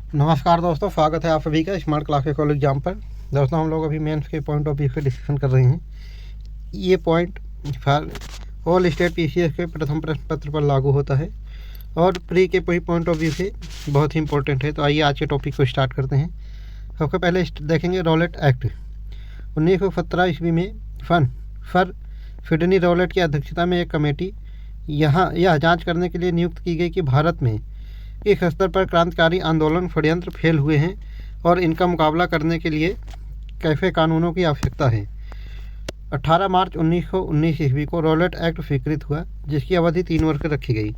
नमस्कार दोस्तों, स्वागत है आप सभी का स्मार्ट क्लासेस कॉलेज एग्जाम पर। दोस्तों, हम लोग अभी मेंस के पॉइंट ऑफ व्यू से डिस्कशन कर रहे हैं। ये point for all state PCS के प्रथम प्रश्न पत्र पर लागू होता है और प्री के पॉइंट ऑफ व्यू से बहुत ही इंपॉर्टेंट है। तो आइए आज के टॉपिक को स्टार्ट करते हैं। सबसे पहले देखेंगे रॉलेट एक्ट 1917 ईस्वी में फर फिडनी रॉलेट की अध्यक्षता में एक कमेटी यह जाँच करने के लिए नियुक्त की गई कि भारत में किस स्तर पर क्रांतिकारी आंदोलन षड्यंत्र फेल हुए हैं और इनका मुकाबला करने के लिए कैसे कानूनों की आवश्यकता है। 18 मार्च 1919 ईस्वी को रॉलेट एक्ट स्वीकृत हुआ, जिसकी अवधि 3 वर्ष रखी गई।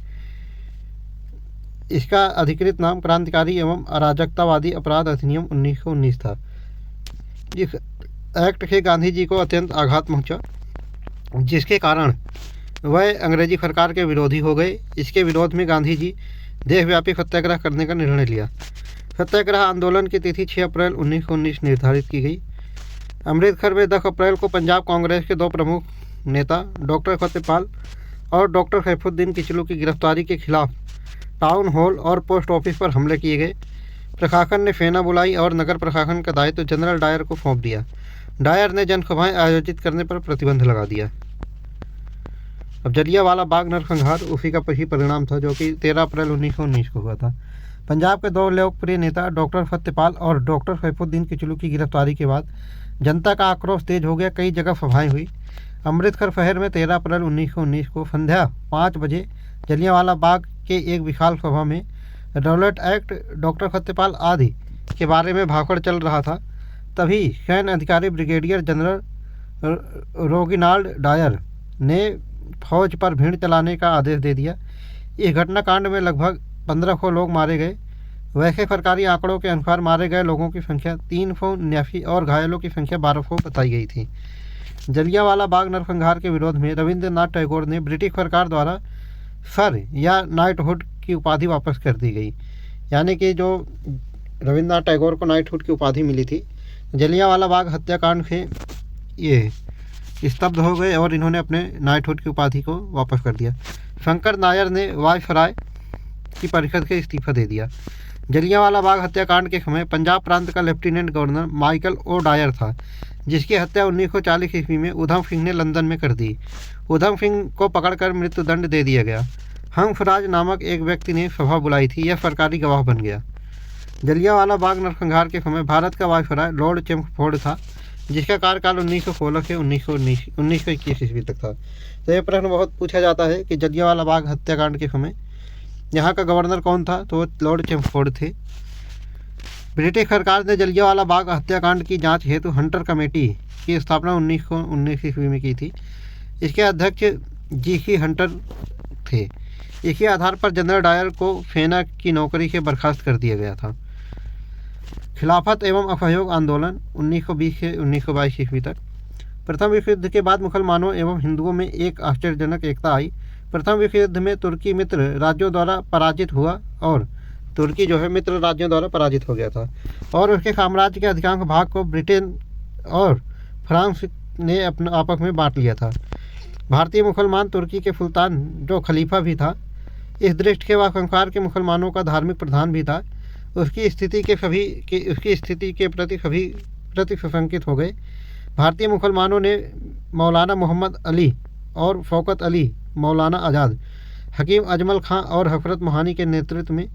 इसका अधिकृत नाम क्रांतिकारी एवं अराजकतावादी अपराध अधिनियम 1919 था। इस एक्ट से गांधी जी को अत्यंत आघात पहुंचा, जिसके कारण वह अंग्रेजी सरकार के विरोधी हो गए। इसके विरोध में गांधी जी देशव्यापी सत्याग्रह करने का निर्णय लिया। सत्याग्रह आंदोलन की तिथि 6 अप्रैल 1919 निर्धारित की गई। अमृतसर में 10 अप्रैल को पंजाब कांग्रेस के 2 प्रमुख नेता डॉक्टर सत्यपाल और डॉक्टर सैफुद्दीन किचलू की गिरफ्तारी के खिलाफ टाउन हॉल और पोस्ट ऑफिस पर हमले किए गए। प्रशासन ने सेना बुलाई और नगर प्रशासन का दायित्व जनरल डायर को सौंप दिया। डायर ने जनसभाएं आयोजित करने पर प्रतिबंध लगा दिया। अब जलियांवाला बाग नरसंहार उसी का ही परिणाम था, जो कि 13 अप्रैल 1919 को हुआ था। पंजाब के 2 लोकप्रिय नेता डॉक्टर सत्यपाल और डॉक्टर सैफुद्दीन किचलू की गिरफ्तारी के बाद जनता का आक्रोश तेज हो गया। कई जगह सभाएं हुई। अमृतसर शहर में 13 अप्रैल 1919 को संध्या 5 बजे जलियांवाला बाग के एक विशाल सभा में रॉलेट एक्ट, डॉक्टर सत्यपाल आदि के बारे में भाषण चल रहा था। तभी सैन्य अधिकारी ब्रिगेडियर जनरल रोगिनाल्ड डायर ने फौज पर भीड़ चलाने का आदेश दे दिया। इस घटनाकांड में लगभग 1500 लोग मारे गए। वैसे सरकारी आंकड़ों के अनुसार मारे गए लोगों की संख्या 379 और घायलों की संख्या 1200 बताई गई थी। जलियांवाला बाग नरसंहार के विरोध में रविंद्रनाथ टैगोर ने ब्रिटिश सरकार द्वारा सर या नाइटहुड की उपाधि वापस कर दी गई। यानी कि जो रविंद्रनाथ टैगोर को नाइटहुड की उपाधि मिली थी, जलियांवाला बाग हत्याकांड से ये स्तब्ध हो गए और इन्होंने अपने नाइटहुड की उपाधि को वापस कर दिया। शंकर नायर ने वायसराय की परिषद से इस्तीफा दे दिया। जलियांवाला बाग हत्याकांड के समय पंजाब प्रांत का lieutenant governor Michael O Dwyer था, जिसकी हत्या 1940 ईस्वी में उधम सिंह ने लंदन में कर दी। उधम सिंह को पकड़कर मृत्युदंड दे दिया गया। हंसराज नामक एक व्यक्ति ने सभा बुलाई थी, यह सरकारी गवाह बन गया। जलियांवाला बाग नरसंहार के समय भारत का वायसराय लॉर्ड चेम्सफोर्ड था, जिसका कार्यकाल 1916 से 1921 ईस्वी तक था। तो यह प्रश्न बहुत पूछा जाता है कि जलियांवाला बाग हत्याकांड के समय यहाँ का गवर्नर कौन था, तो लॉर्ड चेम्सफोर्ड थे। ब्रिटिश सरकार ने जलियांवाला बाग हत्याकांड की जांच हेतु हंटर कमेटी की स्थापना 1919 ईस्वी में की थी। इसके अध्यक्ष जी.सी. हंटर थे। इसी आधार पर जनरल डायर को सेना की नौकरी से बर्खास्त कर दिया गया था। खिलाफत एवं असहयोग आंदोलन 1920 से 1922 ईस्वी तक। प्रथम विश्व युद्ध के बाद मुसलमानों एवं हिंदुओं में एक आश्चर्यजनक एकता आई। प्रथम विश्व युद्ध में तुर्की मित्र राज्यों द्वारा पराजित हुआ और तुर्की जो है मित्र राज्यों द्वारा पराजित हो गया था और उसके साम्राज्य के अधिकांश भाग को ब्रिटेन और फ्रांस ने अपने आपस में बांट लिया था। भारतीय मुसलमान तुर्की के सुल्तान जो खलीफा भी था, इस दृष्टि के वह संसार के मुसलमानों का धार्मिक प्रधान भी था। उसकी स्थिति के प्रति सभी सुशंकित हो गए। भारतीय मुसलमानों ने मौलाना मोहम्मद अली और शौकत अली, मौलाना आज़ाद, हकीम अजमल खां और हफरत मोहानी के नेतृत्व में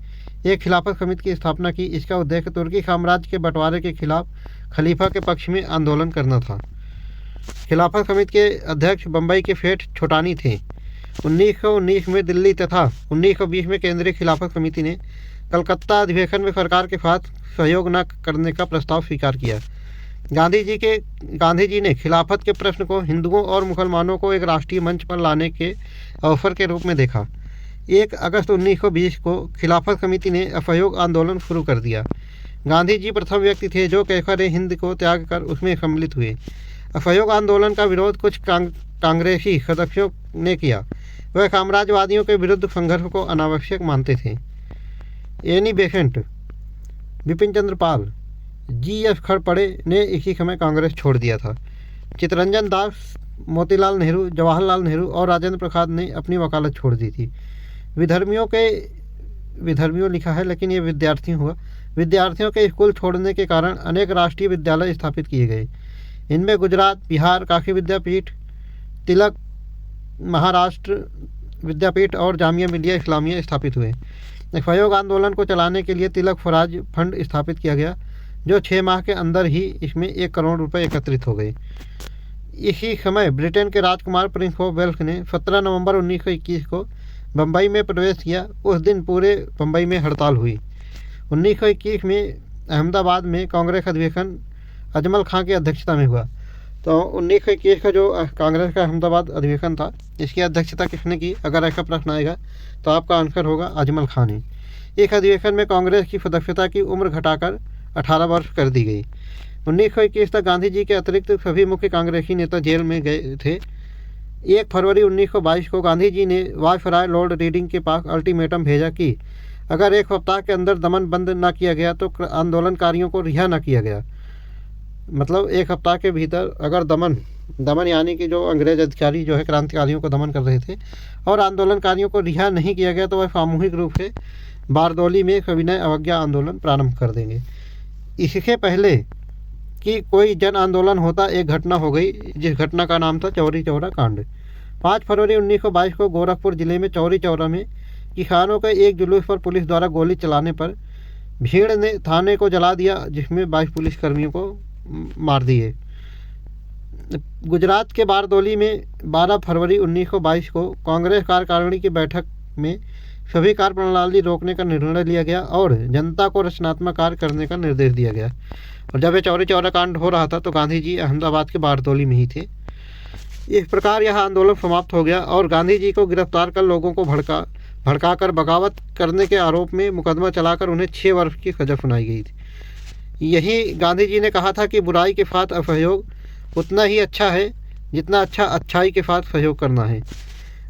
एक खिलाफत समिति की स्थापना की। इसका उद्देश्य तुर्की साम्राज्य के बंटवारे के खिलाफ खलीफा के पक्ष में आंदोलन करना था। खिलाफत समिति के अध्यक्ष बम्बई के सेठ छोटानी थे। 1919 में दिल्ली तथा 1920 में केंद्रीय खिलाफत समिति ने कलकत्ता अधिवेशन में सरकार के साथ सहयोग न करने का प्रस्ताव स्वीकार किया। गांधी जी ने खिलाफत के प्रश्न को हिंदुओं और मुसलमानों को एक राष्ट्रीय मंच पर लाने के अवसर के रूप में देखा। 1 अगस्त 1920 को खिलाफत समिति ने असहयोग आंदोलन शुरू कर दिया। गांधी जी प्रथम व्यक्ति थे जो कैसर-ए-हिंद को त्याग कर उसमें सम्मिलित हुए। असहयोग आंदोलन का विरोध कुछ कांग्रेसी सदस्यों ने किया। वह साम्राज्यवादियों के विरुद्ध संघर्ष को अनावश्यक मानते थे। Annie Besant, Bipin Chandra Pal, GS. खड़पड़े ने इसी समय कांग्रेस छोड़ दिया था। चित्तरंजन दास, मोतीलाल नेहरू, जवाहरलाल नेहरू और राजेंद्र प्रसाद ने अपनी वकालत छोड़ दी थी। विधर्मियों के विधर्मियों लिखा है, लेकिन ये विद्यार्थी हुआ। विद्यार्थियों के स्कूल छोड़ने के कारण अनेक राष्ट्रीय विद्यालय स्थापित किए गए। इनमें गुजरात, बिहार काशी विद्यापीठ, तिलक महाराष्ट्र विद्यापीठ और जामिया मिलिया इस्लामिया स्थापित हुए। असहयोग आंदोलन को चलाने के लिए तिलक स्वराज फंड स्थापित किया गया, जो 6 माह के अंदर ही इसमें 1 करोड़ रुपए एकत्रित हो गए। इसी समय ब्रिटेन के राजकुमार प्रिंस ऑफ वेल्स ने 17 नवंबर 1921 को बम्बई में प्रवेश किया। उस दिन पूरे बम्बई में हड़ताल हुई। 1921 में अहमदाबाद में कांग्रेस अधिवेशन अजमल खां की अध्यक्षता में हुआ। तो 1921 का जो कांग्रेस का अहमदाबाद अधिवेशन था, इसकी अध्यक्षता किसने की? अगर ऐसा प्रश्न आएगा तो आपका आंसर होगा अजमल खां ने। इस अधिवेशन में कांग्रेस की सदस्यता की उम्र घटाकर 18 वर्ष कर दी गई। 1921 तक गांधी जी के अतिरिक्त सभी मुख्य कांग्रेसी नेता जेल में गए थे। 1 फरवरी 1922 को गांधी जी ने वायसराय लॉर्ड रीडिंग के पास अल्टीमेटम भेजा कि अगर 1 सप्ताह के अंदर दमन बंद न किया गया तो आंदोलनकारियों को रिहा न किया गया। मतलब 1 सप्ताह के भीतर अगर दमन यानी कि जो अंग्रेज अधिकारी जो है क्रांतिकारियों को दमन कर रहे थे और आंदोलनकारियों को रिहा नहीं किया गया तो वह सामूहिक रूप से बारदौली में सविनय अवज्ञा आंदोलन प्रारंभ कर देंगे। इससे पहले कि कोई जन आंदोलन होता, एक घटना हो गई, जिस घटना का नाम था चौरी चौरा कांड। 5 फरवरी 1922 को गोरखपुर जिले में चौरी चौरा में किसानों के एक जुलूस पर पुलिस द्वारा गोली चलाने पर भीड़ ने थाने को जला दिया, जिसमें 22 पुलिसकर्मियों को मार दिए। गुजरात के बारदौली में 12 फरवरी 1922 को कांग्रेस कार्यकारिणी की बैठक में सभी कार्यप्रणाली रोकने का निर्णय लिया गया और जनता को रचनात्मक कार्य करने का निर्देश दिया गया। और जब ये चौरी चौरा कांड हो रहा था तो गांधी जी अहमदाबाद के बारदौली में ही थे। इस प्रकार यह आंदोलन समाप्त हो गया और गांधी जी को गिरफ्तार कर लोगों को भड़काकर बगावत करने के आरोप में मुकदमा चलाकर उन्हें 6 वर्ष की सजा सुनाई गई थी। यही गांधी जी ने कहा था कि बुराई के साथ असहयोग उतना ही अच्छा है जितना अच्छाई के साथ सहयोग करना है।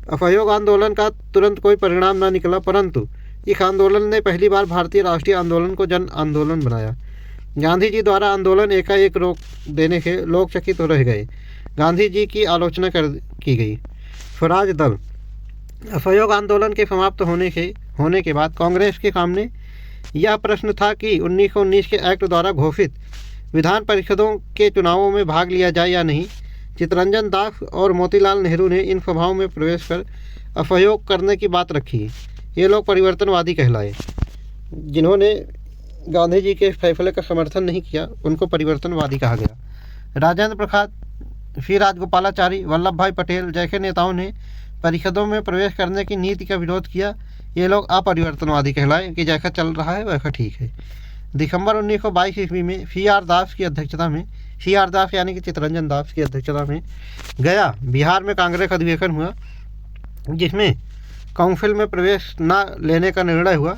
असहयोग आंदोलन का तुरंत कोई परिणाम न निकला, परंतु इस आंदोलन ने पहली बार भारतीय राष्ट्रीय आंदोलन को जन आंदोलन बनाया। गांधी जी द्वारा आंदोलन एकाएक रोक देने से लोग चकित हो रह गए। गांधी जी की आलोचना की गई। स्वराज दल। असहयोग आंदोलन के समाप्त होने के बाद कांग्रेस के सामने यह प्रश्न था कि 1919 के एक्ट द्वारा घोषित विधान परिषदों के चुनावों में भाग लिया जाए या नहीं। चित्तरंजन दास और मोतीलाल नेहरू ने इन सभाओं में प्रवेश कर असहयोग करने की बात रखी। ये लोग परिवर्तनवादी कहलाए। जिन्होंने गांधी जी के फैसले का समर्थन नहीं किया उनको परिवर्तनवादी कहा गया। राजेंद्र प्रसाद, श्री राजगोपालाचारी, वल्लभ भाई पटेल जैसे नेताओं ने परिषदों में प्रवेश करने की नीति का विरोध किया। ये लोग अपरिवर्तनवादी कहलाए कि जैसा चल रहा है वैसा ठीक है। दिसंबर 1922 ईस्वी में C.R. दास की अध्यक्षता में, C.R. दास यानी कि चित्तरंजन दास की अध्यक्षता में गया बिहार में कांग्रेस अधिवेशन हुआ, जिसमें काउंसिल में प्रवेश न लेने का निर्णय हुआ।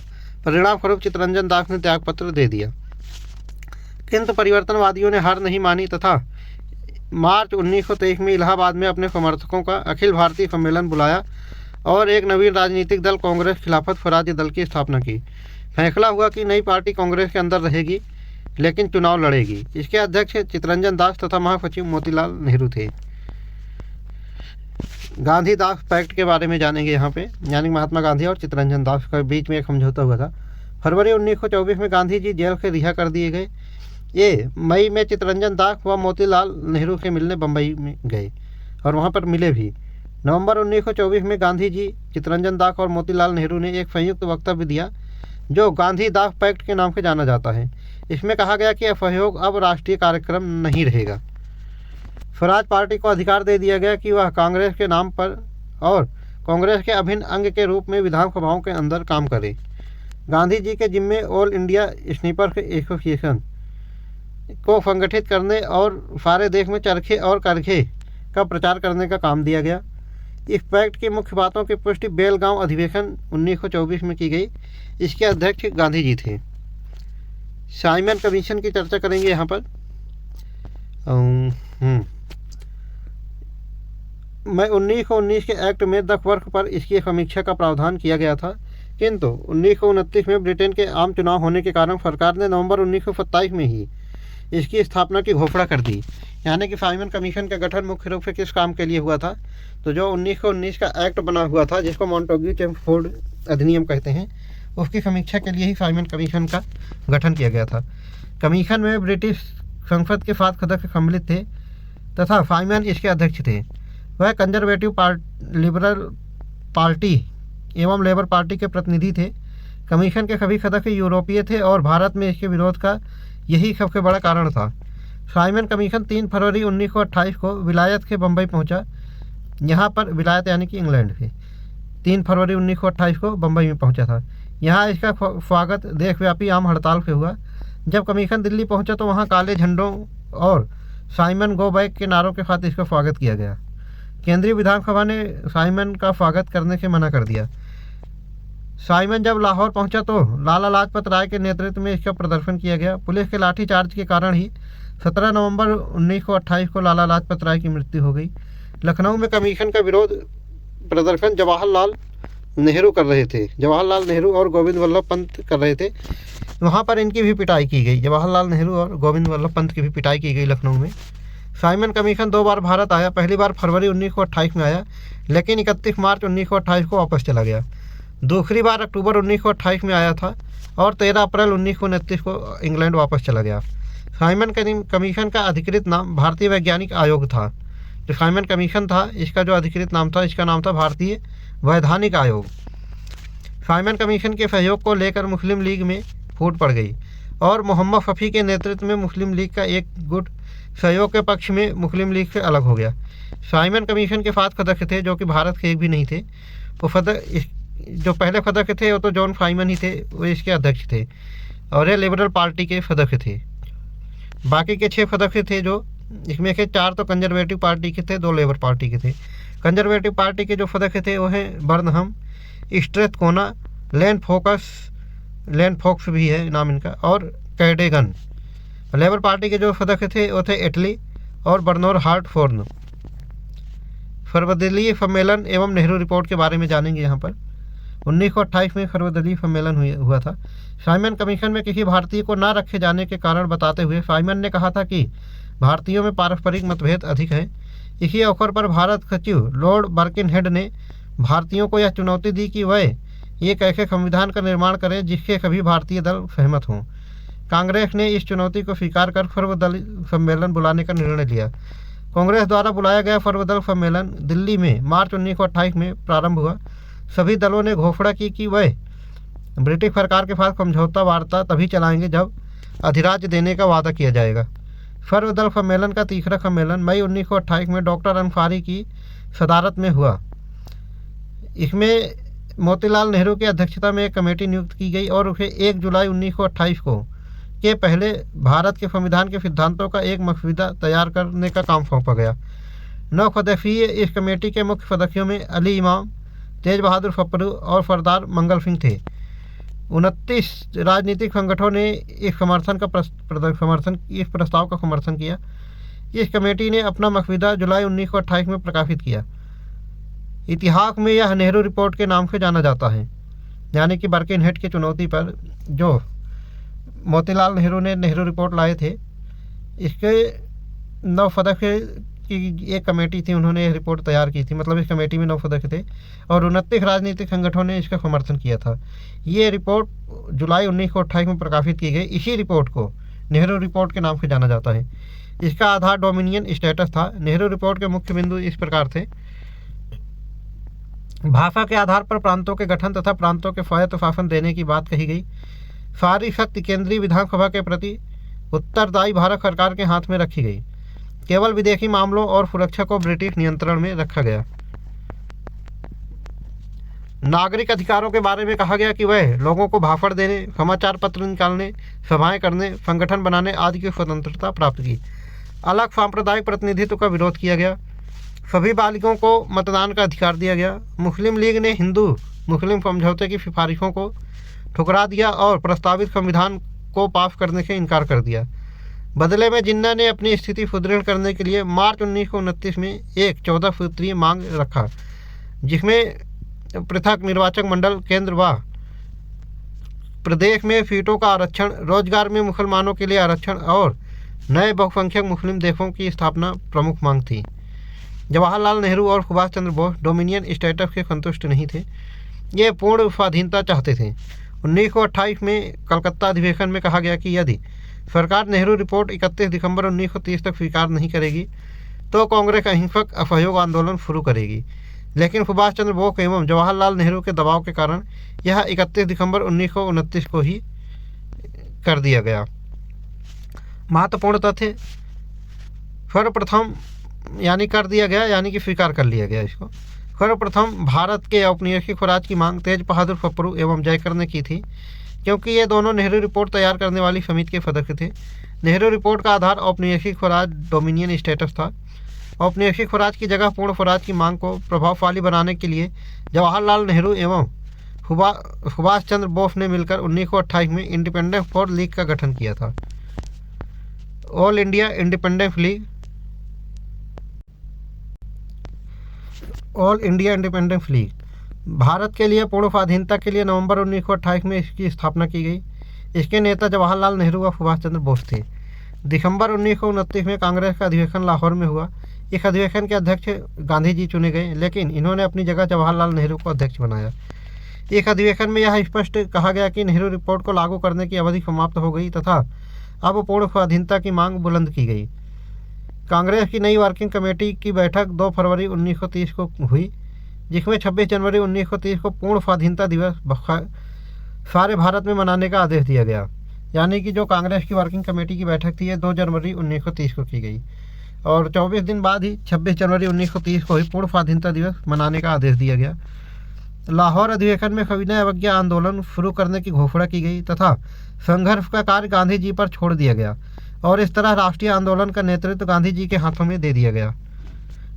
परिणाम स्वरूप चित्तरंजन दास ने त्यागपत्र दे दिया, किंतु परिवर्तनवादियों ने हार नहीं मानी तथा मार्च 1923 में इलाहाबाद में अपने समर्थकों का अखिल भारतीय सम्मेलन बुलाया और एक नवीन राजनीतिक दल कांग्रेस खिलाफत स्वराज्य दल की स्थापना की। फैसला हुआ कि नई पार्टी कांग्रेस के अंदर रहेगी लेकिन चुनाव लड़ेगी। इसके अध्यक्ष चित्तरंजन दास तथा महासचिव मोतीलाल नेहरू थे। गांधी दास पैक्ट के बारे में जानेंगे यहाँ पे, यानी महात्मा गांधी और चित्तरंजन दास के बीच में एक समझौता हुआ था। फरवरी 1924 में गांधी जी जेल से रिहा कर दिए गए। ये मई में चित्तरंजन दास व मोतीलाल नेहरू से मिलने बम्बई में गए और वहाँ पर मिले भी। नवंबर 1924 में गांधी जी, चित्तरंजन दास और मोतीलाल नेहरू ने एक संयुक्त वक्तव्य दिया जो गांधी दास पैक्ट के नाम से जाना जाता है। इसमें कहा गया कि असहयोग अब राष्ट्रीय कार्यक्रम नहीं रहेगा। स्वराज पार्टी को अधिकार दे दिया गया कि वह कांग्रेस के नाम पर और कांग्रेस के अभिन्न अंग के रूप में विधानसभाओं के अंदर काम करे। गांधी जी के जिम्मे ऑल इंडिया स्नीपर एसोसिएशन को संगठित करने और सारे देश में चरखे और करखे का प्रचार करने का काम दिया गया। इस पैक्ट की मुख्य बातों की पुष्टि बेलगांव अधिवेशन 1924 में की गई। इसके अध्यक्ष गांधी जी थे। साइमन कमीशन की चर्चा करेंगे यहाँ पर। मैं 1919 के एक्ट में 10 वर्ष पर इसकी समीक्षा का प्रावधान किया गया था, किंतु 1929 में ब्रिटेन के आम चुनाव होने के कारण सरकार ने नवंबर 1927 में ही इसकी स्थापना की घोषणा कर दी। यानी कि साइमन कमीशन का गठन मुख्य रूप से किस काम के लिए हुआ था, तो जो 1919 का एक्ट बना हुआ था जिसको मॉन्टेग्यू चेम्सफोर्ड अधिनियम कहते हैं, उसकी समीक्षा के लिए ही साइमन कमीशन का गठन किया गया था। कमीशन में ब्रिटिश संसद के 7 सदस्य सम्मिलित थे तथा साइमन इसके अध्यक्ष थे। वह कंजर्वेटिव लिबरल पार्टी एवं लेबर पार्टी के प्रतिनिधि थे। कमीशन के सभी सदस्य यूरोपीय थे और भारत में इसके विरोध का यही सबसे बड़ा कारण था। साइमन कमीशन 3 फरवरी 1928 को विलायत से बम्बई पहुंचा। यहाँ पर विलायत यानी कि इंग्लैंड से 3 फरवरी 1928 को बम्बई में पहुंचा था। यहाँ इसका स्वागत देशव्यापी आम हड़ताल से हुआ। जब कमीशन दिल्ली पहुंचा तो वहाँ काले झंडों और साइमन गो बैक के नारों के साथ इसका स्वागत किया गया। केंद्रीय विधानसभा ने साइमन का स्वागत करने से मना कर दिया। साइमन जब लाहौर पहुंचा तो लाला लाजपत राय के नेतृत्व में इसका प्रदर्शन किया गया। पुलिस के लाठीचार्ज के कारण ही 17 नवंबर 1928 को लाला लाजपत राय की मृत्यु हो गई। लखनऊ में कमीशन का विरोध प्रदर्शन जवाहरलाल नेहरू कर रहे थे। जवाहरलाल नेहरू और गोविंद वल्लभ पंत कर रहे थे। वहाँ पर इनकी भी पिटाई की गई। जवाहरलाल नेहरू और गोविंद वल्लभ पंत की भी पिटाई की गई लखनऊ में। साइमन कमीशन 2 बार भारत आया। पहली बार फरवरी 1928 में आया, लेकिन 31 मार्च 1928 को वापस चला गया। दूसरी बार अक्टूबर 1928 में आया था और 13 अप्रैल 1929 को इंग्लैंड वापस चला गया। साइमन कमीशन का अधिकृत नाम भारतीय वैज्ञानिक आयोग था। जो साइमन कमीशन था, इसका जो अधिकृत नाम था, इसका नाम था भारतीय वैधानिक आयोग। साइमन कमीशन के सहयोग को लेकर मुस्लिम लीग में फूट पड़ गई और मोहम्मद शफी के नेतृत्व में मुस्लिम लीग का एक गुट सहयोग के पक्ष में मुस्लिम लीग से अलग हो गया। साइमन कमीशन के 7 सदस्य थे, जो कि भारत के एक भी नहीं थे। वो जो पहले सदस्य थे वो तो जॉन साइमन ही थे, वो इसके अध्यक्ष थे और ये लिबरल पार्टी के सदस्य थे। बाकी के 6 सदस्य थे, जो इसमें से 4 तो कंजर्वेटिव पार्टी के थे, 2 लेबर पार्टी के थे। कंजर्वेटिव पार्टी के जो सदस्य थे वो हैं बर्नहम, स्ट्रेथकोना, लैंड फोक्स भी है नाम इनका, और कैडेगन। लेबर पार्टी के जो सदस्य थे वो थे एटली और बर्नोर हार्टफोर्न। सर्वदलीय सम्मेलन एवं नेहरू रिपोर्ट के बारे में जानेंगे। यहाँ पर 1928 में सर्वदलीय सम्मेलन हुआ था। साइमन कमीशन में किसी भारतीय को न रखे जाने के कारण बताते हुए साइमन ने कहा था कि भारतीयों में पारस्परिक मतभेद अधिक हैं। इसी अवसर पर भारत सचिव लॉर्ड बर्किनहेड ने भारतीयों को यह चुनौती दी कि वह एक ऐसे संविधान का निर्माण करें जिससे सभी भारतीय दल सहमत हों। कांग्रेस ने इस चुनौती को स्वीकार कर सर्वदलीय सम्मेलन बुलाने का निर्णय लिया। कांग्रेस द्वारा बुलाया गया सर्वदल सम्मेलन दिल्ली में मार्च 1928 में प्रारंभ हुआ। सभी दलों ने घोषणा की कि वह ब्रिटिश सरकार के साथ समझौता वार्ता तभी चलाएंगे जब अधिराज्य देने का वादा किया जाएगा। सर्वदल सम्मेलन का तीसरा सम्मेलन मई 1928 में डॉक्टर अंसारी की सदारत में हुआ। इसमें मोतीलाल नेहरू की अध्यक्षता में एक कमेटी नियुक्त की गई और उसे 1 जुलाई 1928 को के पहले भारत के संविधान के सिद्धांतों का एक मसौदा तैयार करने का काम सौंपा गया। 9 सदस्यीय इस कमेटी के मुख्य सदस्यों में अली इमाम, तेज बहादुर फप्पू और सरदार मंगल सिंह थे। 29 राजनीतिक संगठनों ने इस प्रस्ताव का समर्थन किया। इस कमेटी ने अपना मसौदा जुलाई 1928 में प्रकाशित किया। इतिहास में यह नेहरू रिपोर्ट के नाम से जाना जाता है, यानी कि बर्किनहेड की चुनौती पर जो मोतीलाल नेहरू ने नेहरू रिपोर्ट लाए थे, इसके 9 सदस्य की एक कमेटी थी, उन्होंने यह रिपोर्ट तैयार की थी। मतलब इस कमेटी में 9 सदस्य थे और 29 राजनीतिक संगठनों ने इसका समर्थन किया था। ये रिपोर्ट जुलाई 1928 में प्रकाशित की गई। इसी रिपोर्ट को नेहरू रिपोर्ट के नाम से जाना जाता है। इसका आधार डोमिनियन स्टेटस था। नेहरू रिपोर्ट के मुख्य बिंदु इस प्रकार थे: भाषा के आधार पर प्रांतों के गठन तथा प्रांतों के स्वायत्त शासन देने की बात कही गई। सारी शक्ति केंद्रीय विधानसभा के प्रति उत्तरदायी भारत सरकार के हाथ में रखी गई। केवल विदेशी मामलों और सुरक्षा को ब्रिटिश नियंत्रण में रखा गया। नागरिक अधिकारों के बारे में कहा गया कि वह लोगों को भाषण देने, समाचार पत्र निकालने, सभाएं करने, संगठन बनाने आदि की स्वतंत्रता प्राप्त की। अलग सांप्रदायिक प्रतिनिधित्व का विरोध किया गया। सभी बालिगों को मतदान का अधिकार दिया गया। मुस्लिम लीग ने हिंदू मुस्लिम समझौते की सिफारिशों को ठुकरा दिया और प्रस्तावित संविधान को पास करने से इनकार कर दिया। बदले में जिन्ना ने अपनी स्थिति सुदृढ़ करने के लिए मार्च 1929 में एक 14 सूत्रीय मांग रखा, जिसमें पृथक निर्वाचक मंडल, केंद्र व प्रदेश में सीटों का आरक्षण, रोजगार में मुसलमानों के लिए आरक्षण और नए बहुसंख्यक मुस्लिम देशों की स्थापना प्रमुख मांग थी। जवाहरलाल नेहरू और सुभाष चंद्र बोस डोमिनियन स्टेटस के संतुष्ट नहीं थे। ये पूर्ण स्वाधीनता चाहते थे। 1928 में कलकत्ता अधिवेशन में कहा गया कि यदि सरकार नेहरू रिपोर्ट 31 दिसंबर 1930 तक स्वीकार नहीं करेगी तो कांग्रेस अहिंसक असहयोग आंदोलन शुरू करेगी, लेकिन सुभाष चंद्र बोस एवं जवाहरलाल नेहरू के दबाव के कारण यह 31 दिसंबर 1929 को ही कर दिया गया। महत्वपूर्ण तथ्य, सर्वप्रथम यानी कर दिया गया यानी कि स्वीकार कर लिया गया इसको। सर्वप्रथम भारत के औपनिवेशिक स्वराज की मांग तेज बहादुर पप्पू एवं जयकर ने की थी, क्योंकि ये दोनों नेहरू रिपोर्ट तैयार करने वाली समिति के सदस्य थे। नेहरू रिपोर्ट का आधार औपनिवेशिक स्वराज डोमिनियन स्टेटस था। औपनिवेशिक स्वराज की जगह पूर्ण स्वराज की मांग को प्रभावशाली बनाने के लिए जवाहरलाल नेहरू एवं सुभाष चंद्र बोस ने मिलकर 1928 में इंडिपेंडेंस फॉर लीग का गठन किया था। All India independence league, all India independence league Bharat के लिए पूर्ण स्वाधीनता के लिए नवंबर 1928 में इसकी स्थापना की गई। इसके नेता जवाहरलाल नेहरू व सुभाष चंद्र बोस थे। दिसंबर 1929 में कांग्रेस का अधिवेशन लाहौर में हुआ। इस अधिवेशन के अध्यक्ष गांधी जी चुने गए, लेकिन इन्होंने अपनी जगह जवाहरलाल नेहरू को अध्यक्ष बनाया। एक अधिवेशन में यह स्पष्ट कहा गया कि नेहरू रिपोर्ट को लागू करने की अवधि समाप्त हो गई तथा अब पूर्ण स्वाधीनता की मांग बुलंद की गई। कांग्रेस की नई वर्किंग कमेटी की बैठक 2 फरवरी 1930 को हुई, जिसमें 26 जनवरी 1930 को पूर्ण स्वाधीनता दिवस सारे भारत में मनाने का आदेश दिया गया। यानी कि जो कांग्रेस की वर्किंग कमेटी की बैठक थी ये 2 जनवरी 1930 को की गई और 24 दिन बाद ही 26 जनवरी 1930 को ही पूर्ण स्वाधीनता दिवस मनाने का आदेश दिया गया। लाहौर अधिवेशन में सविनय अवज्ञा आंदोलन शुरू करने की घोषणा की गई तथा संघर्ष का कार्य गांधी जी पर छोड़ दिया गया और इस तरह राष्ट्रीय आंदोलन का नेतृत्व गांधी जी के हाथों में दे दिया गया।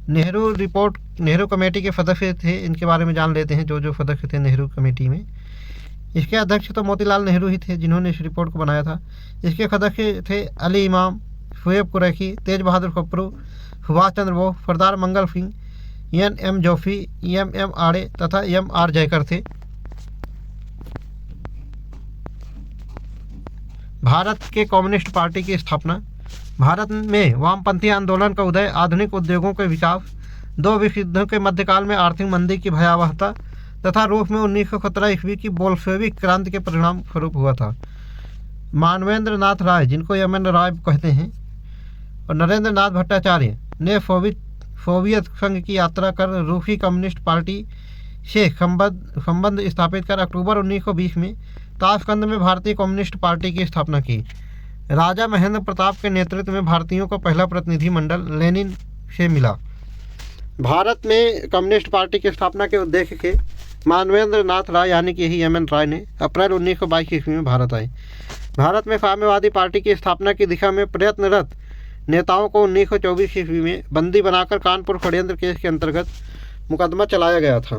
नेहरू रिपोर्ट, नेहरू कमेटी के सदस्य थे, इनके बारे में जान लेते हैं जो जो सदस्य थे नेहरू कमेटी में। इसके अध्यक्ष तो मोतीलाल नेहरू ही थे जिन्होंने इस रिपोर्ट को बनाया था। इसके सदस्य थे अली इमाम, शोएब कुरैशी, तेज बहादुर पप्पू, सुभाष चंद्र बोस, सरदार मंगल सिंह, एन.एम. जोशी, एम.एम. आड़े तथा एम.आर. जयकर थे। भारत के कम्युनिस्ट पार्टी की स्थापना। भारत में वामपंथी आंदोलन का उदय, आधुनिक उद्योगों के विकास, 2 विश्व युद्धों के मध्यकाल में आर्थिक मंदी की भयावहता तथा रूस में 1917 ईस्वी की बोल्शेविक क्रांति के परिणाम स्वरूप हुआ था। मानवेंद्र नाथ राय, जिनको एम.एन. राय कहते हैं, और नरेंद्र नाथ भट्टाचार्य ने सोवियत संघ की यात्रा कर रूसी कम्युनिस्ट पार्टी से संबंध स्थापित कर अक्टूबर 1920 में ताशकंद में भारतीय कम्युनिस्ट पार्टी की स्थापना की। राजा महेंद्र प्रताप के नेतृत्व में भारतीयों को पहला प्रतिनिधिमंडल लेनिन से मिला। भारत में कम्युनिस्ट पार्टी की स्थापना के उद्देश्य से मानवेंद्र नाथ राय यानी कि यही एम.एन. राय ने अप्रैल 1922 ईस्वी में भारत आए। भारत में साम्यवादी पार्टी की स्थापना की दिशा में प्रयत्नरत नेताओं को 1924 ईस्वी में बंदी बनाकर कानपुर षड्यंत्र केस के अंतर्गत मुकदमा चलाया गया था।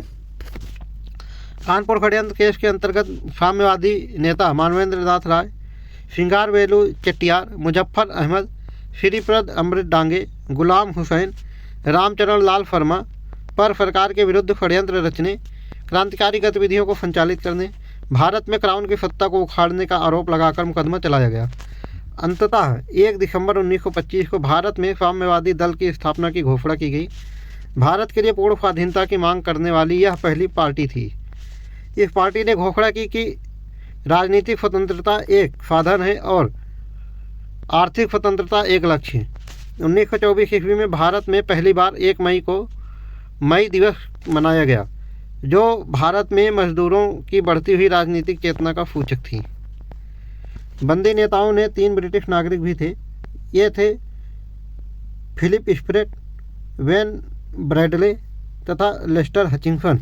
कानपुर षड्यंत्र केस के अंतर्गत साम्यवादी नेता मानवेंद्र नाथ राय, सिंगारवेलू चेट्टियार, मुजफ्फर अहमद, श्रीप्रद अमृत डांगे, गुलाम हुसैन, रामचरण लाल फर्मा पर सरकार के विरुद्ध षड्यंत्र रचने, क्रांतिकारी गतिविधियों को संचालित करने, भारत में क्राउन की सत्ता को उखाड़ने का आरोप लगाकर मुकदमा चलाया गया। अंततः 1 दिसंबर 1925 को भारत में साम्यवादी दल की स्थापना की घोषणा की गई। भारत के लिए पूर्ण स्वाधीनता की मांग करने वाली यह पहली पार्टी थी। इस पार्टी ने घोषणा की कि राजनीतिक स्वतंत्रता एक साधन है और आर्थिक स्वतंत्रता एक लक्ष्य है। 1924 ईस्वी में भारत में पहली बार 1 मई को मई दिवस मनाया गया, जो भारत में मजदूरों की बढ़ती हुई राजनीतिक चेतना का सूचक थी। बंदी नेताओं में 3 ब्रिटिश नागरिक भी थे। ये थे फिलिप स्प्रेट, वेन ब्रैडले तथा लेस्टर हचिंसन।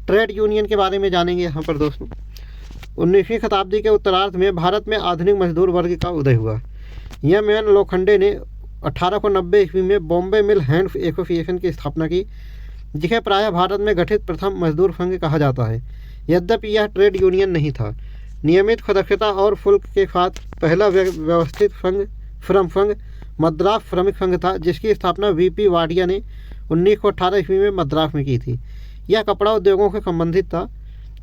ट्रेड यूनियन के बारे में जानेंगे यहाँ पर दोस्तों। 19वीं शताब्दी के उत्तरार्ध में भारत में आधुनिक मजदूर वर्ग का उदय हुआ। एम.एन. लोखंडे ने 1890 ईस्वी में बॉम्बे मिल हैंड्स एसोसिएशन की स्थापना की, जिसे प्रायः भारत में गठित प्रथम मजदूर संघ कहा जाता है। यद्यपि यह ट्रेड यूनियन नहीं था। नियमित सदस्यता और शुल्क के साथ पहला व्यवस्थित संघ श्रम संघ मद्रास श्रमिक संघ था, जिसकी स्थापना वी.पी. वाडिया ने 1918 ईस्वी में मद्रास में की थी। यह कपड़ा उद्योगों से संबंधित था।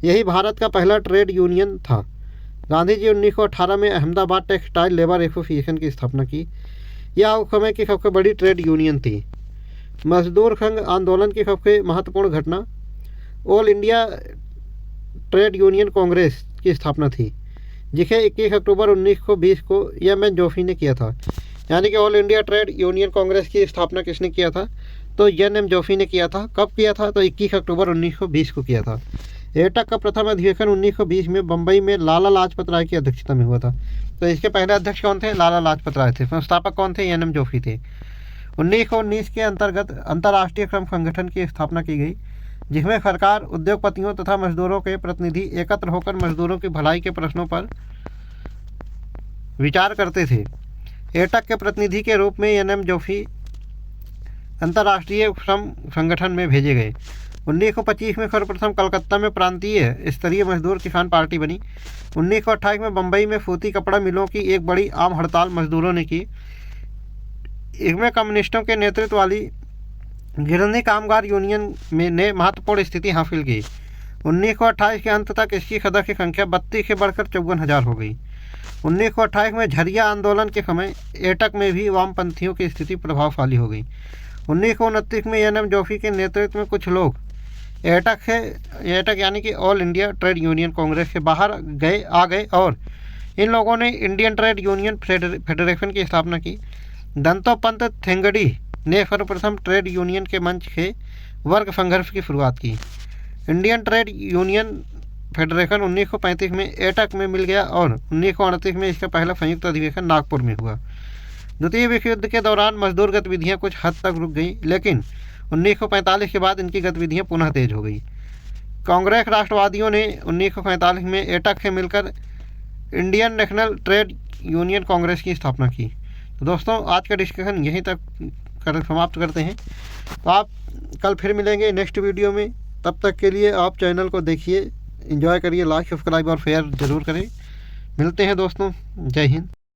यही भारत का पहला ट्रेड यूनियन था। गांधी जी 1918 में अहमदाबाद टेक्सटाइल लेबर एसोसिएशन की स्थापना की। यह उस समय की सबसे बड़ी ट्रेड यूनियन थी। मजदूर संघ आंदोलन की सबसे महत्वपूर्ण घटना all India trade union Congress की स्थापना थी, जिसे 21 अक्टूबर 1920 को एम.एन. जोशी ने किया था। यानी कि all India trade union Congress की स्थापना किसने किया था? तो एन.एम. जोशी ने किया था। कब किया था? तो 21 अक्टूबर 1920 को किया था। एटक का प्रथम अधिवेशन 1920 में बम्बई में लाला लाजपत राय की अध्यक्षता में हुआ था। तो इसके पहले अध्यक्ष कौन थे? लाला लाजपत राय थे। संस्थापक कौन थे? एन.एम. जोशी थे। 1919 के अंतर्गत अंतर्राष्ट्रीय श्रम संगठन की स्थापना की गई, जिसमें सरकार, उद्योगपतियों तथा मजदूरों के प्रतिनिधि एकत्र होकर मजदूरों की भलाई के प्रश्नों पर विचार करते थे। एटक के प्रतिनिधि के रूप में एन.एम. जोशी अंतर्राष्ट्रीय श्रम संगठन में भेजे गए। 1925 में सर्वप्रथम कलकत्ता में प्रांतीय स्तरीय मजदूर किसान पार्टी बनी। 1928 में बम्बई में सूती कपड़ा मिलों की एक बड़ी आम हड़ताल मजदूरों ने की। इसमें कम्युनिस्टों के नेतृत्व वाली गिरनी कामगार यूनियन ने महत्वपूर्ण स्थिति हासिल की। 1928 के अंत तक इसकी सदस्य संख्या 32 से बढ़कर 54,000 हो गई। 1928 में झरिया आंदोलन के समय एटक में भी वामपंथियों की स्थिति प्रभावशाली हो गई। 1929 में एन.एम. जोशी के नेतृत्व में कुछ लोग एटक यानी कि all India trade union Congress से बाहर आ गए और इन लोगों ने इंडियन ट्रेड यूनियन फेडरेशन की स्थापना की। दंतोपंत थेंगड़ी ने सर्वप्रथम ट्रेड यूनियन के मंच से वर्ग संघर्ष की शुरुआत की। इंडियन ट्रेड यूनियन फेडरेशन 1935 में एटक में मिल गया और 1938 में इसका पहला संयुक्त अधिवेशन नागपुर में हुआ। द्वितीय विश्व युद्ध के दौरान मजदूर गतिविधियां कुछ हद तक रुक गई, लेकिन 1945 के बाद इनकी गतिविधियां पुनः तेज हो गई। कांग्रेस राष्ट्रवादियों ने 1945 में एटक से मिलकर Indian national trade union Congress की स्थापना की। तो दोस्तों, आज का डिस्कशन यहीं तक समाप्त करते हैं। तो आप कल फिर मिलेंगे नेक्स्ट वीडियो में। तब तक के लिए आप चैनल को देखिए, एंजॉय करिए, लाइक, सब्सक्राइब और शेयर ज़रूर करें। मिलते हैं दोस्तों। जय हिंद।